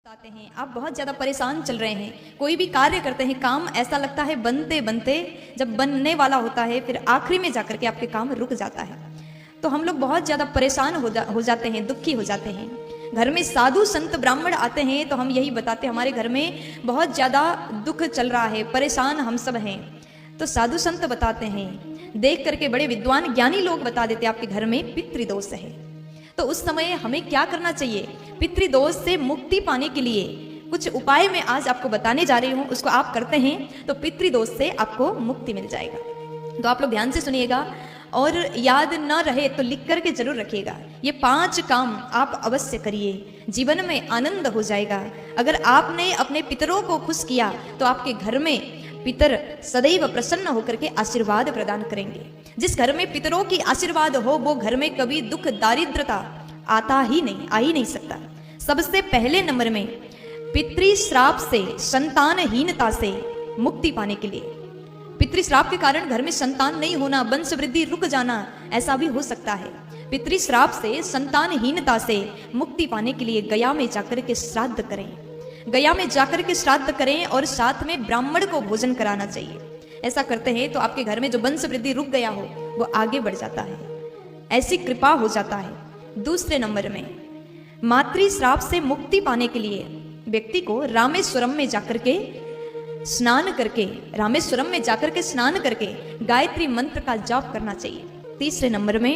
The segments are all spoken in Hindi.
आते हैं, आप बहुत ज़्यादा परेशान चल रहे हैं, कोई भी कार्य करते हैं, काम ऐसा लगता है बनते बनते जब बनने वाला होता है फिर आखिरी में जाकर के आपके काम रुक जाता है। तो हम लोग बहुत ज़्यादा परेशान हो जाते हैं, दुखी हो जाते हैं। घर में साधु संत ब्राह्मण आते हैं तो हम यही बताते हैं हमारे घर में बहुत ज़्यादा दुख चल रहा है, परेशान हम सब हैं। तो साधु संत बताते हैं, देख करके बड़े विद्वान ज्ञानी लोग बता देते हैं आपके घर में पितृदोष है। तो उस समय हमें क्या करना चाहिए? पितृदोष से मुक्ति पाने के लिए कुछ उपाय मैं आज आपको बताने जा रही हूँ, उसको आप करते हैं तो पितृदोष से आपको मुक्ति मिल जाएगा। तो आप लोग ध्यान से सुनिएगा और याद न रहे तो लिख करके जरूर रखिएगा। ये 5 काम आप अवश्य करिए, जीवन में आनंद हो जाएगा। अगर आपने अपने पितरों को खुश किया तो आपके घर में पितर सदैव प्रसन्न होकर के आशीर्वाद प्रदान करेंगे। जिस घर में पितरों की आशीर्वाद हो वो घर में कभी दुख दारिद्रता आ ही नहीं सकता। सबसे पहले नंबर में पितृश्राप से, संतानहीनता से मुक्ति पाने के लिए, पितृश्राप के कारण घर में संतान नहीं होना, वंश वृद्धि रुक जाना, ऐसा भी हो सकता है। पितृश्राप से, संतानहीनता से मुक्ति पाने के लिए गया में जाकर के श्राद्ध करें, गया में जाकर के श्राद्ध करें और साथ में ब्राह्मण को भोजन कराना चाहिए। ऐसा करते हैं तो आपके घर में जो वंश वृद्धि रुक गया हो वो आगे बढ़ जाता है, ऐसी कृपा हो जाता है। दूसरे नंबर में मातृश्राप से मुक्ति पाने के लिए व्यक्ति को रामेश्वरम में जाकर के स्नान करके, रामेश्वरम में जाकर के स्नान करके गायत्री मंत्र का जाप करना चाहिए। तीसरे नंबर में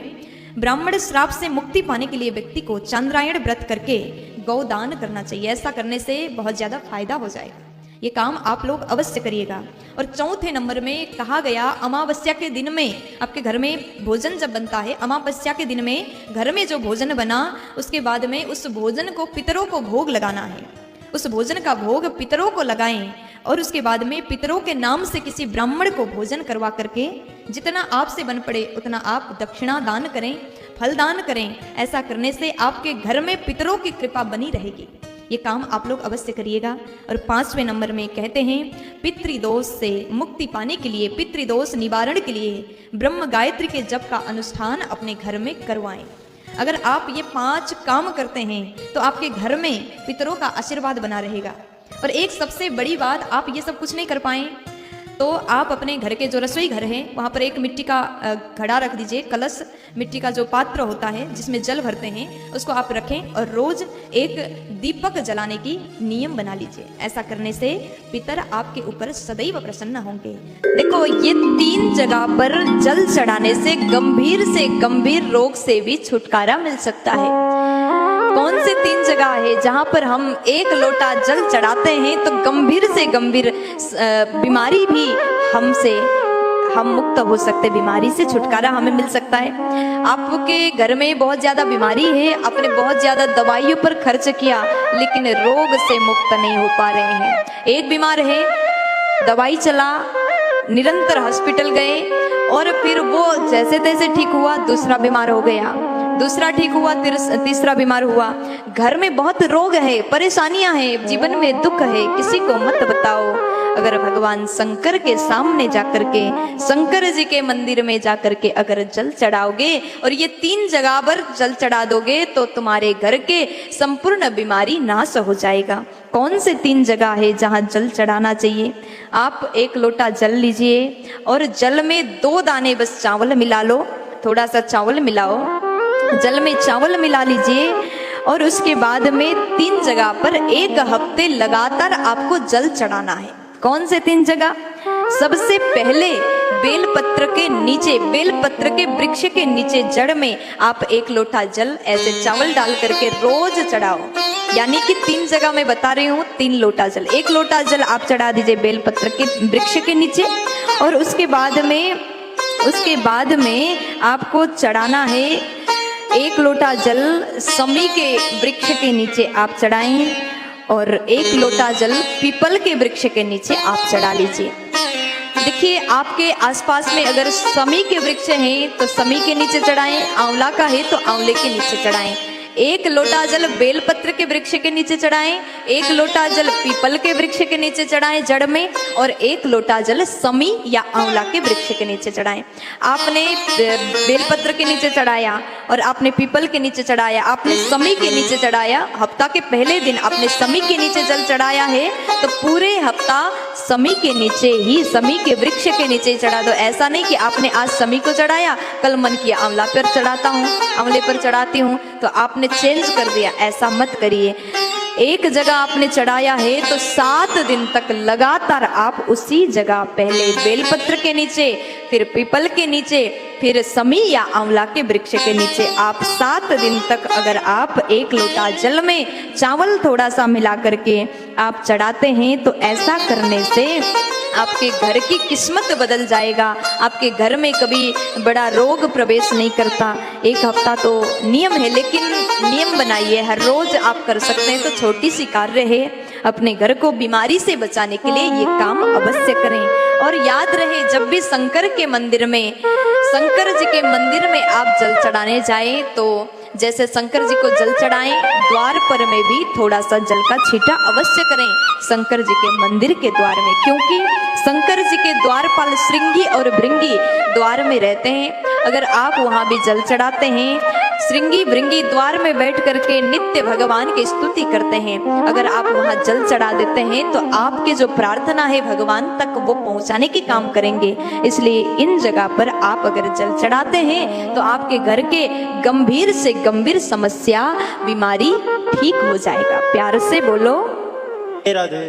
ब्राह्मण श्राप से मुक्ति पाने के लिए व्यक्ति को चांद्रायण व्रत करके गौदान करना चाहिए। ऐसा करने से बहुत ज्यादा फायदा हो जाएगा। ये काम आप लोग अवश्य करिएगा। और चौथे नंबर में कहा गया, अमावस्या के दिन में आपके घर में भोजन जब बनता है, अमावस्या के दिन में घर में जो भोजन बना उसके बाद में उस भोजन को पितरों को भोग लगाना है। उस भोजन का भोग पितरों को लगाएं और उसके बाद में पितरों के नाम से किसी ब्राह्मण को भोजन करवा करके जितना आपसे बन पड़े उतना आप दक्षिणा दान करें, फल दान करें। ऐसा करने से आपके घर में पितरों की कृपा बनी रहेगी। ये काम आप लोग अवश्य करिएगा। और 5वें नंबर में कहते हैं, पितृदोष से मुक्ति पाने के लिए, पितृदोष निवारण के लिए ब्रह्म गायत्री के जप का अनुष्ठान अपने घर में करवाएं। अगर आप ये 5 काम करते हैं तो आपके घर में पितरों का आशीर्वाद बना रहेगा। और एक सबसे बड़ी बात, आप ये सब कुछ नहीं कर पाए तो आप अपने घर के जो रसोई घर है वहाँ पर एक मिट्टी का घड़ा रख दीजिए, कलश, मिट्टी का जो पात्र होता है जिसमें जल भरते हैं उसको आप रखें और रोज एक दीपक जलाने की नियम बना लीजिए। ऐसा करने से पितर आपके ऊपर सदैव प्रसन्न होंगे। देखो, ये 3 जगह पर जल चढ़ाने से गंभीर रोग से भी छुटकारा मिल सकता है। कौन से 3 जगह है जहां पर हम 1 लोटा जल चढ़ाते हैं तो गंभीर से गंभीर बीमारी भी हम मुक्त हो सकते, बीमारी से छुटकारा हमें मिल सकता है। आपके घर में बहुत ज्यादा बीमारी है, आपने बहुत ज्यादा दवाइयों पर खर्च किया लेकिन रोग से मुक्त नहीं हो पा रहे हैं। एक बीमार है, दवाई चला, निरंतर हॉस्पिटल गए और फिर वो जैसे तैसे ठीक हुआ, दूसरा बीमार हो गया, दूसरा ठीक हुआ, तीसरा बीमार हुआ। घर में बहुत रोग है, परेशानियां हैं, जीवन में दुख है, किसी को मत बताओ। अगर भगवान शंकर के सामने जाकर के, शंकर जी के मंदिर में जाकर के अगर जल चढ़ाओगे और ये 3 जगह पर जल चढ़ा दोगे तो तुम्हारे घर के संपूर्ण बीमारी नाश हो जाएगा। कौन से 3 जगह है जहां जल चढ़ाना चाहिए? आप 1 लोटा जल लीजिए और जल में 2 दाने बस चावल मिला लो, थोड़ा सा चावल मिलाओ, जल में चावल मिला लीजिए और उसके बाद में 3 जगह पर 1 हफ्ते लगातार आपको जल चढ़ाना है। कौन से 3 जगह? सबसे पहले बेलपत्र के नीचे, बेलपत्र के वृक्ष के नीचे जड़ में आप 1 लोटा जल ऐसे चावल डाल करके रोज चढ़ाओ। यानी कि 3 जगह मैं बता रही हूँ, 3 लोटा जल, 1 लोटा जल आप चढ़ा दीजिए बेलपत्र के वृक्ष के नीचे और उसके बाद में आपको चढ़ाना है 1 लोटा जल समी के वृक्ष के नीचे आप चढ़ाएं और 1 लोटा जल पीपल के वृक्ष के नीचे आप चढ़ा लीजिए। देखिए, आपके आसपास में अगर समी के वृक्ष हैं तो समी के नीचे चढ़ाएं, आंवला का है तो आंवले के नीचे चढ़ाएं। एक लोटा जल बेलपत्र के वृक्ष के नीचे चढ़ाएं, एक लोटा जल पीपल के वृक्ष के नीचे चढ़ाएं जड़ में, और एक लोटा जल समी या आंवला के वृक्ष के नीचे चढ़ाएं। आपने बेलपत्र के नीचे चढ़ाया और आपने पीपल के नीचे चढ़ाया, आपने समी के नीचे चढ़ाया, हफ्ता के पहले दिन आपने समी के नीचे जल चढ़ाया है तो पूरे हफ्ता समी के नीचे ही, समी के वृक्ष के नीचे ही चढ़ा दो। ऐसा नहीं कि आपने आज समी को चढ़ाया, कल मन किया आंवला पर चढ़ाता हूँ, आंवले पर चढ़ाती हूँ, तो आपने चेंज कर दिया। ऐसा मत करिए। एक जगह आपने चढ़ाया है तो 7 दिन तक लगातार आप उसी जगह, पहले बेलपत्र के नीचे, फिर पीपल के नीचे, फिर समी या आंवला के वृक्ष के नीचे आप 7 दिन तक अगर आप एक लोटा जल में चावल थोड़ा सा मिला करके आप चढ़ाते हैं तो ऐसा करने से आपके घर की किस्मत बदल जाएगा। आपके घर में कभी बड़ा रोग प्रवेश नहीं करता। एक हफ्ता तो नियम है, लेकिन नियम बनाइए, हर रोज आप कर सकते हैं तो छोटी सी कार्य है। अपने घर को बीमारी से बचाने के लिए ये काम अवश्य करें। और याद रहे, जब भी शंकर के मंदिर में, शंकर जी के मंदिर में आप जल चढ़ाने जाएं तो जैसे शंकर जी को जल चढ़ाएं, द्वार पर में भी थोड़ा सा जल का छींटा अवश्य करें शंकर जी के मंदिर के द्वार में, क्योंकि शंकर जी के द्वारपाल श्रृंगी और भृंगी द्वार में रहते हैं। अगर आप वहां भी जल चढ़ाते हैं, श्रृंगी भृंगी द्वार में बैठ करके नित्य भगवान की स्तुति करते हैं, अगर आप वहां जल चढ़ा देते हैं तो आपके जो प्रार्थना है भगवान तक वो पहुंचाने के काम करेंगे। इसलिए इन जगह पर आप अगर जल चढ़ाते हैं तो आपके घर के गंभीर से गंभीर समस्या, बीमारी ठीक हो जाएगा। प्यार से बोलो राधे।